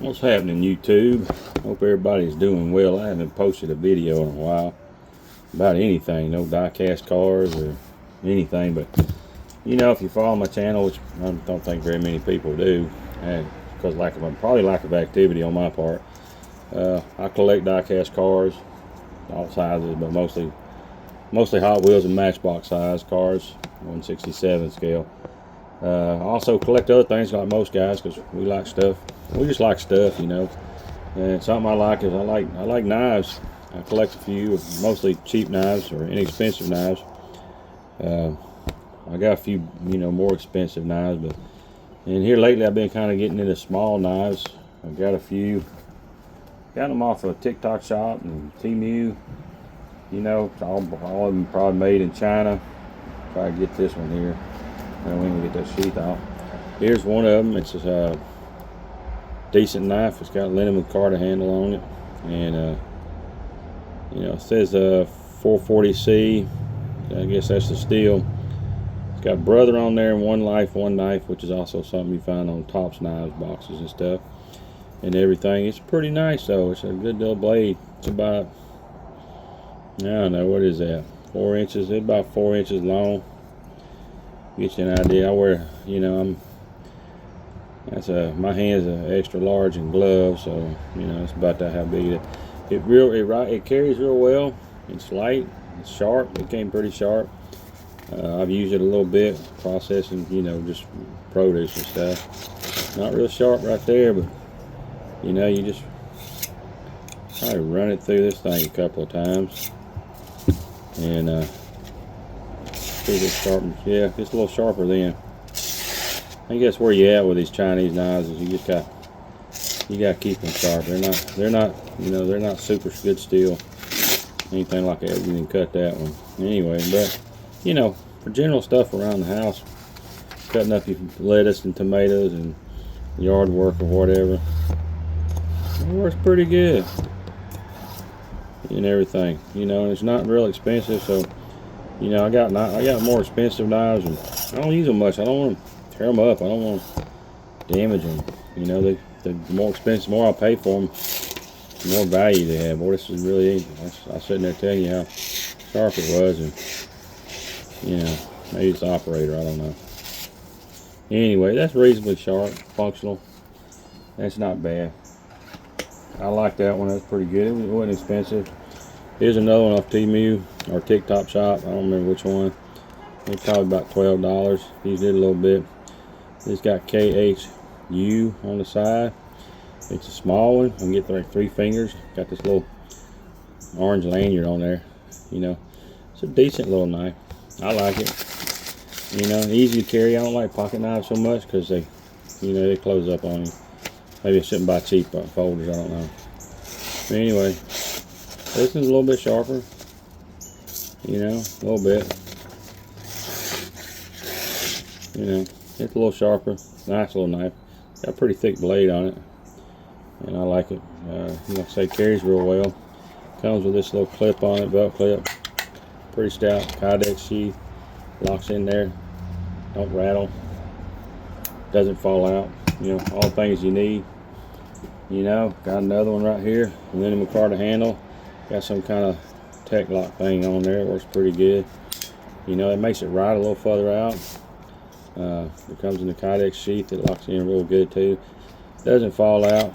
What's happening, YouTube? Hope everybody's doing well. I haven't posted a video in a while about anything, no die-cast cars or anything, but you know, if you follow my channel, which I don't think very many people do, and because probably lack of activity on my part, I collect die-cast cars, all sizes, but mostly Hot Wheels and Matchbox size cars, 1/67 scale. I also collect other things like most guys, because we like stuff. We just like stuff, you know. And something I like is I like knives. I collect a few, mostly cheap knives or inexpensive knives. I got a few, you know, more expensive knives, but and here lately I've been kind of getting into small knives. I've got a few. Got them off of a TikTok shop and temu. You know, all of them probably made in China. Try to get this one here. And we can get that sheath out. Here's one of them. It's a decent knife. It's got linen with Carter handle on it, and you know, it says 440C. I guess that's the steel. It's got brother on there and one life, one knife, which is also something you find on Tops knives boxes and stuff and everything. It's pretty nice though. It's a good little blade. It's about, I don't know, what is that? 4 inches. It's about 4 inches long. Get you an idea. I wear, you know, my hands are extra large in gloves, so you know it's about that how big it carries real well. It's light, it's sharp. It came pretty sharp. I've used it a little bit processing, you know, just produce and stuff. Not real sharp right there, but you know, you just probably run it through this thing a couple of times, and yeah, it's a little sharper then. I think that's where you at with these Chinese knives, is you gotta keep them sharp. They're not, you know, they're not super good steel, anything like that. You can cut that one anyway. But you know, for general stuff around the house, cutting up your lettuce and tomatoes and yard work or whatever, it works pretty good and everything. You know, and it's not real expensive, so. You know, I got more expensive knives, and I don't use them much. I don't want to tear them up. I don't want to damage them. You know, the more expensive, the more I'll pay for them, the more value they have. Boy, this is really easy. I was sitting there telling you how sharp it was, and you know, maybe it's the operator. I don't know. Anyway, that's reasonably sharp, functional. That's not bad. I like that one. That's pretty good. It wasn't expensive. Here's another one off Temu or TikTok shop. I don't remember which one. It's probably about $12. Used it a little bit. It's got KHU on the side. It's a small one. I can get like 3 fingers. Got this little orange lanyard on there. You know, it's a decent little knife. I like it. You know, easy to carry. I don't like pocket knives so much because they, you know, they close up on you. Maybe I shouldn't buy cheap folders. I don't know. But anyway. This is a little bit sharper, you know, a little bit. You know, it's a little sharper. Nice little knife. Got a pretty thick blade on it, and I like it. Like I say, carries real well. Comes with this little clip on it, belt clip. Pretty stout Kydex sheath. Locks in there. Don't rattle. Doesn't fall out. You know, all things you need. You know, got another one right here. Linen Carter handle. Got some kind of tech lock thing on there. It works pretty good. You know, it makes it ride a little further out. It comes in the Kydex sheath. It locks in real good too. Doesn't fall out.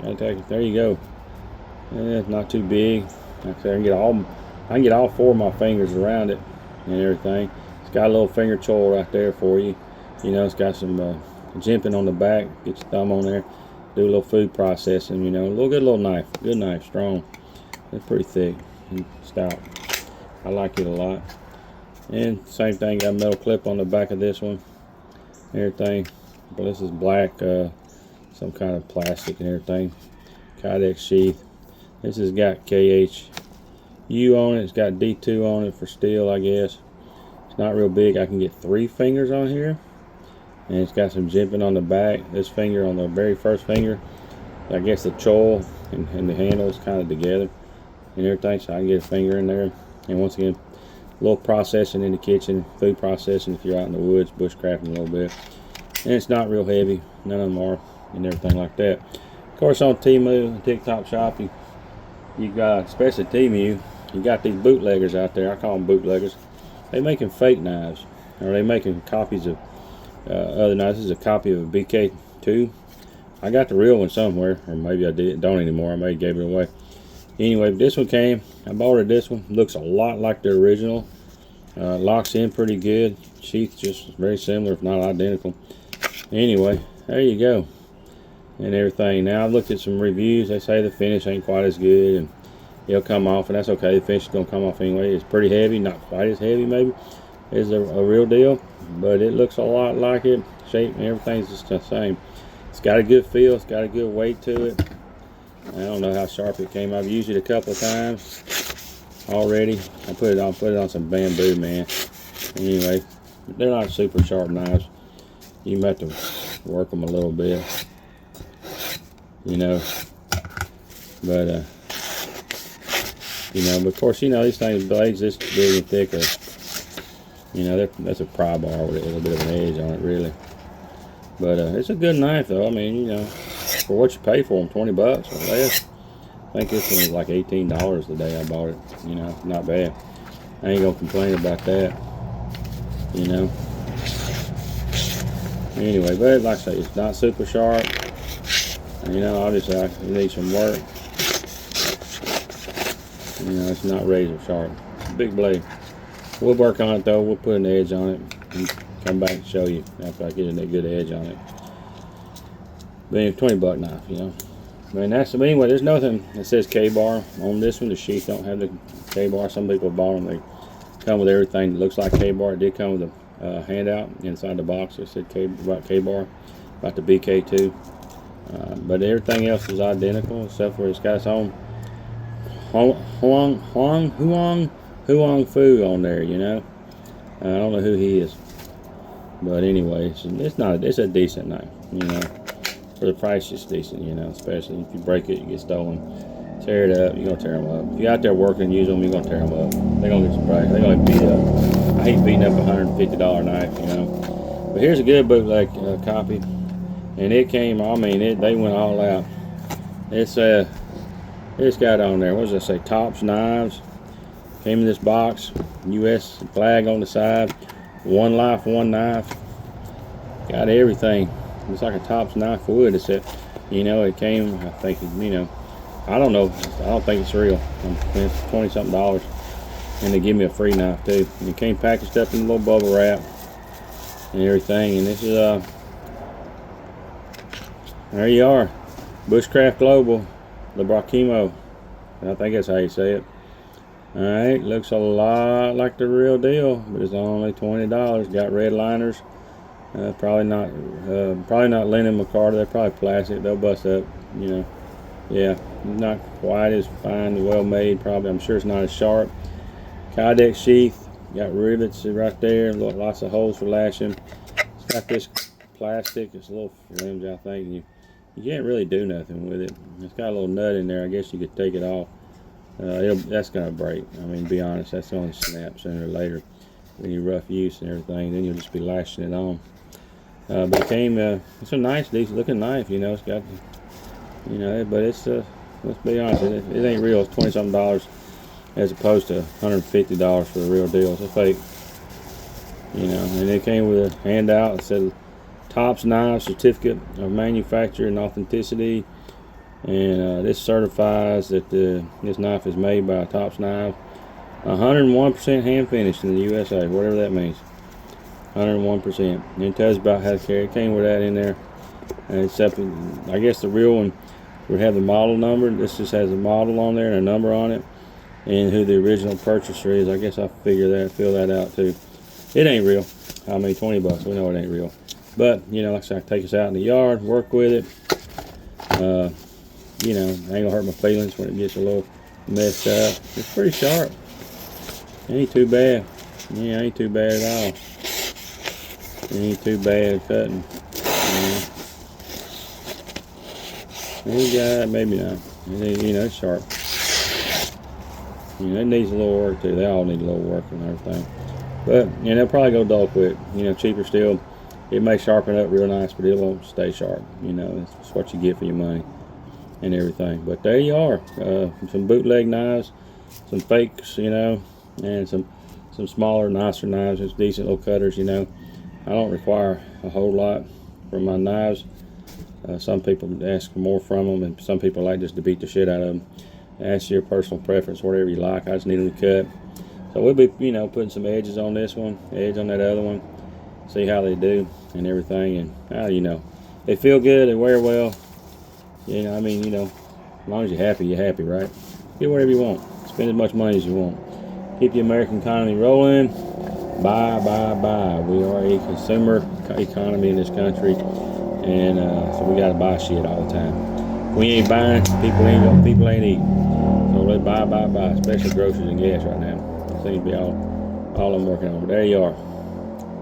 There you go. Yeah, it's not too big. Like I said, I can get all 4 of my fingers around it and everything. It's got a little finger choil right there for you. You know, it's got some jimping on the back. Get your thumb on there. Do a little food processing. You know, good little knife. Good knife, strong. It's pretty thick and stout. I like it a lot. And same thing, got a metal clip on the back of this one. Everything. But this is black, some kind of plastic and everything. Kydex sheath. This has got KHU on it. It's got D2 on it for steel, I guess. It's not real big. I can get 3 fingers on here. And it's got some jimping on the back. This finger on the very first finger, I guess the choil and the handle is kind of together and everything, so I can get a finger in there. And once again, a little processing in the kitchen, food processing if you're out in the woods, bushcrafting a little bit. And it's not real heavy, none of them are, and everything like that. course, on Temu and TikTok shop, you got, especially Temu, you got these bootleggers out there. I call them bootleggers. They making fake knives, or they making copies of other knives. This is a copy of a BK2. I got the real one somewhere, or maybe I don't anymore. I may have gave it away. Anyway, this one came. I ordered this one. Looks a lot like the original. Locks in pretty good. Sheath just very similar, if not identical. Anyway, there you go. And everything. Now I've looked at some reviews. They say the finish ain't quite as good, and it'll come off, and that's okay. The finish is gonna come off anyway. It's pretty heavy, not quite as heavy maybe as a real deal, but it looks a lot like it. Shape and everything's just the same. It's got a good feel. It's got a good weight to it. I don't know how sharp it came. I've used it a couple of times already. I put it on some bamboo, man. Anyway, they're not super sharp knives. You might have to work them a little bit, you know. But you know, but of course, you know, these things, blades this big and thick are, you know, that's a pry bar with a little bit of an edge on it, really. But it's a good knife, though. I mean, you know, for what you pay for them, 20 bucks or less. I think this one was like $18 the day I bought it. You know, not bad. I ain't gonna complain about that. You know. Anyway, but like I say, it's not super sharp. You know, obviously it needs some work. You know, it's not razor sharp. It's a big blade. We'll work on it though. We'll put an edge on it and come back and show you after I get a good edge on it. But anyway, 20 buck knife, you know. But anyway, there's nothing that says K-bar on this one. The sheath don't have the K-bar. Some people bought them. They come with everything that looks like K-bar. It did come with a handout inside the box. It said about K-bar, about the BK2. But everything else is identical except for it's got its own Huang Fu on there, you know. I don't know who he is, but anyway, it's a decent knife, you know. For the price, it's decent, you know. Especially if you break it, you get stolen. Tear it up, you're gonna tear them up. If you're out there working and use them, you're gonna tear them up. They're gonna get some price. They're gonna beat up. I hate beating up a $150 knife, you know. But here's a good bootleg copy, and it came. I mean, they went all out. It's got on there, what does it say? Tops Knives. Came in this box. U.S. flag on the side. One life, one knife. Got everything. It's like a Tops knife wood. It said, you know, it came. I think, you know, I don't know. I don't think it's real. It's $20-something, and they give me a free knife too. And it came packaged up in a little bubble wrap and everything. And this is there you are, Bushcraft Global. The Brachimo. I think that's how you say it. Alright, looks a lot like the real deal, but it's only $20. Got red liners. Probably not linen micarta. They're probably plastic. They'll bust up, you know. Yeah, not quite as fine, well made. Probably, I'm sure it's not as sharp. Kydex sheath. Got rivets right there. Lots of holes for lashing. It's got this plastic. It's a little flimsy, I think. You can't really do nothing with it. It's got a little nut in there. I guess you could take it off. That's going to break. I mean, to be honest, that's going to snap sooner or later when you rough use and everything. Then you'll just be lashing it on. But it came, it's a nice, decent looking knife, you know. It's got, you know, but it's, let's be honest, it ain't real. It's $20-something as opposed to $150 for the real deal. It's a fake, you know. And it came with a handout that said Tops Knives Certificate of Manufacture and Authenticity, and this certifies that this knife is made by Tops Knives, 101% hand finished in the USA, whatever that means. 101%. And it tells about how to carry. It came with that in there, and except I guess the real one would have the model number. This just has a model on there and a number on it, and who the original purchaser is. I guess I'll fill that out too. It ain't real. I mean, 20 bucks. We know it ain't real. But, you know, like I said, I take us out in the yard, work with it. You know, I ain't gonna hurt my feelings when it gets a little messed up. It's pretty sharp. It ain't too bad. Yeah, ain't too bad at all. It ain't too bad cutting. Yeah, maybe not. You know, it's sharp. You know, it needs a little work too. They all need a little work and everything. But, you know, they'll probably go dull quick. You know, cheaper still. It may sharpen up real nice, but it won't stay sharp. You know, it's what you get for your money. and everything. But there you are, some bootleg knives, some fakes, you know, and some smaller, nicer knives. It's decent little cutters, you know. I don't require a whole lot from my knives. Some people ask for more from them, and some people like just to beat the shit out of them. That's your personal preference, whatever you like. I just need them to cut. So we'll be, you know, putting some edges on this one, edge on that other one, see how they do and everything. And you know, they feel good, they wear well. You know, I mean, you know, as long as you're happy, right? Get whatever you want. Spend as much money as you want. Keep the American economy rolling. Buy. We are a consumer economy in this country, and so we gotta buy shit all the time. If we ain't buying, people ain't eating. So let's buy, especially groceries and gas right now. It seems to be all I'm working on. But there you are.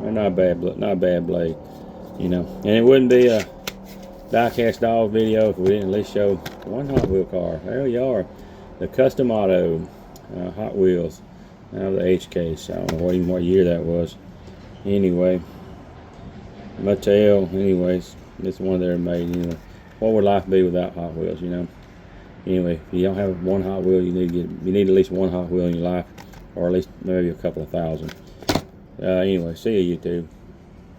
They're not a bad blade, you know. And it wouldn't be a Diecast Dolls video if we didn't at least show one Hot Wheel car. There you are, the Custom Auto Hot Wheels. Now the H case. I don't know what year that was. Anyway, Mattel. Anyways, this one they're made. You know, what would life be without Hot Wheels? You know. Anyway, if you don't have one Hot Wheel, you need at least one Hot Wheel in your life, or at least maybe a couple of thousand. Anyway, see you, YouTube.